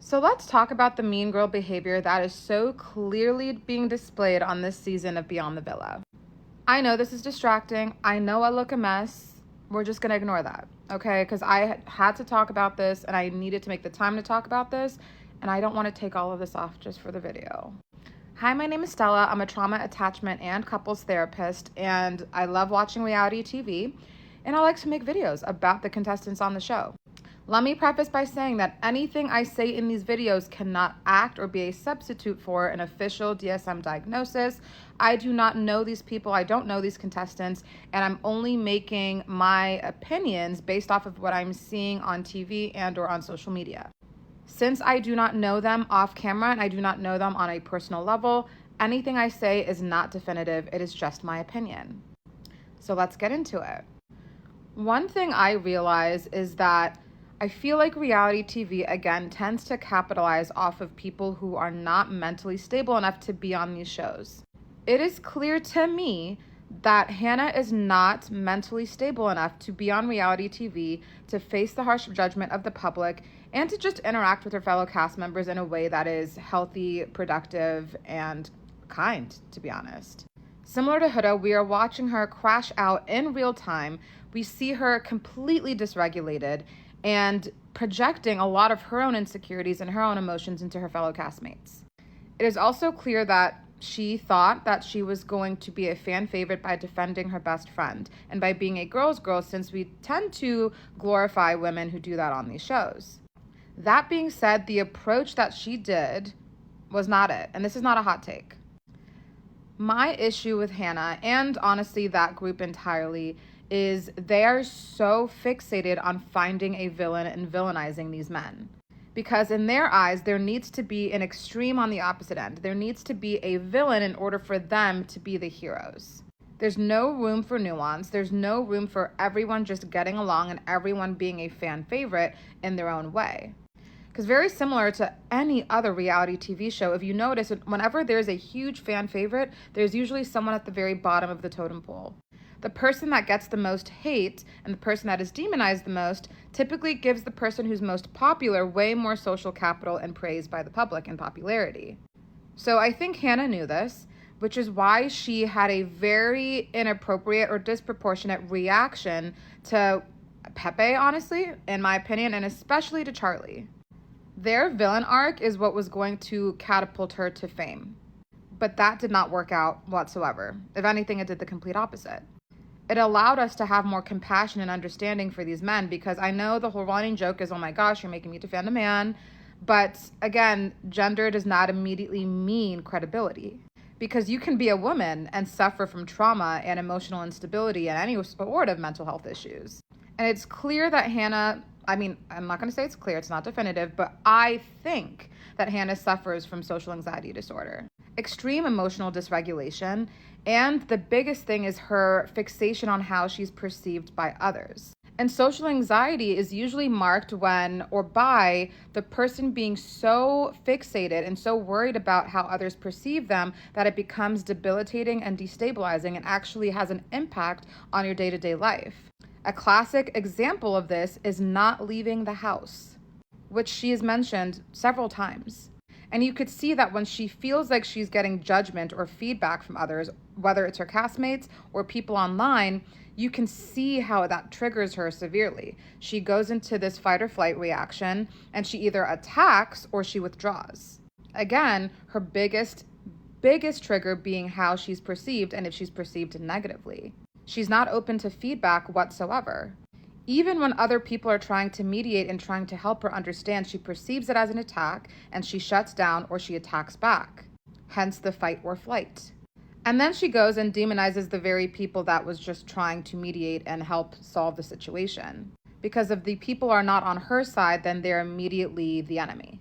So let's talk about the mean girl behavior that is so clearly being displayed on this season of Beyond the Villa. I know this is distracting. I know I look a mess. We're just going to ignore that, okay? Because I had to talk about this and I needed to make the time to talk about this. And I don't want to take all of this off just for the video. Hi, my name is Stella. I'm a trauma, attachment, and couples therapist. And I love watching reality TV. And I like to make videos about the contestants on the show. Let me preface by saying that anything I say in these videos cannot act or be a substitute for an official DSM diagnosis. I do not know these people. I don't know these contestants, and I'm only making my opinions based off of what I'm seeing on TV and or on social media. Since I do not know them off camera and I do not know them on a personal level, anything I say is not definitive. It is just my opinion. So let's get into it. One thing I realize is that I feel like reality TV, again, tends to capitalize off of people who are not mentally stable enough to be on these shows. It is clear to me that Hannah is not mentally stable enough to be on reality TV, to face the harsh judgment of the public, and to just interact with her fellow cast members in a way that is healthy, productive, and kind, to be honest. Similar to Huda, we are watching her crash out in real time. We see her completely dysregulated and projecting a lot of her own insecurities and her own emotions into her fellow castmates. It is also clear that she thought that she was going to be a fan favorite by defending her best friend and by being a girl's girl, since we tend to glorify women who do that on these shows. That being said, the approach that she did was not it, and this is not a hot take. My issue with Hannah, and honestly that group entirely, is they are so fixated on finding a villain and villainizing these men. Because in their eyes, there needs to be an extreme on the opposite end. There needs to be a villain in order for them to be the heroes. There's no room for nuance. There's no room for everyone just getting along and everyone being a fan favorite in their own way. Because very similar to any other reality TV show, if you notice, whenever there's a huge fan favorite, there's usually someone at the very bottom of the totem pole. The person that gets the most hate and the person that is demonized the most typically gives the person who's most popular way more social capital and praise by the public and popularity. So I think Hannah knew this, which is why she had a very inappropriate or disproportionate reaction to Pepe, honestly, in my opinion, and especially to Charlie. Their villain arc is what was going to catapult her to fame. But that did not work out whatsoever. If anything, it did the complete opposite. It allowed us to have more compassion and understanding for these men, because I know the whole running joke is, oh my gosh, you're making me defend a man. But again, gender does not immediately mean credibility, because you can be a woman and suffer from trauma and emotional instability and any sort of mental health issues. And it's clear that Hannah, I'm not going to say it's clear, it's not definitive, but I think that Hannah suffers from social anxiety disorder, extreme emotional dysregulation, and the biggest thing is her fixation on how she's perceived by others. And social anxiety is usually marked when or by the person being so fixated and so worried about how others perceive them that it becomes debilitating and destabilizing and actually has an impact on your day-to-day life. A classic example of this is not leaving the house, which she has mentioned several times. And you could see that when she feels like she's getting judgment or feedback from others, whether it's her castmates or people online, you can see how that triggers her severely. She goes into this fight or flight reaction and she either attacks or she withdraws. Again, her biggest trigger being how she's perceived and if she's perceived negatively. She's not open to feedback whatsoever. Even when other people are trying to mediate and trying to help her understand, she perceives it as an attack and she shuts down or she attacks back. Hence the fight or flight. And then she goes and demonizes the very people that was just trying to mediate and help solve the situation. Because if the people are not on her side, then they're immediately the enemy.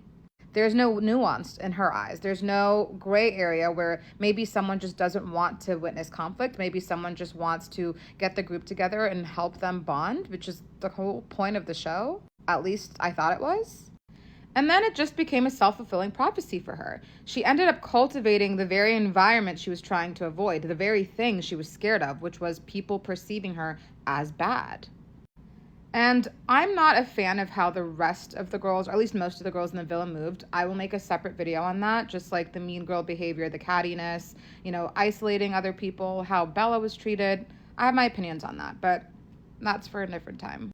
There's no nuance in her eyes. There's no gray area where maybe someone just doesn't want to witness conflict. Maybe someone just wants to get the group together and help them bond, which is the whole point of the show. At least I thought it was. And then it just became a self-fulfilling prophecy for her. She ended up cultivating the very environment she was trying to avoid, the very thing she was scared of, which was people perceiving her as bad. And I'm not a fan of how the rest of the girls, or at least most of the girls in the villa, moved. I will make a separate video on that, just like the mean girl behavior, the cattiness, isolating other people, how Bella was treated. I have my opinions on that, but that's for a different time.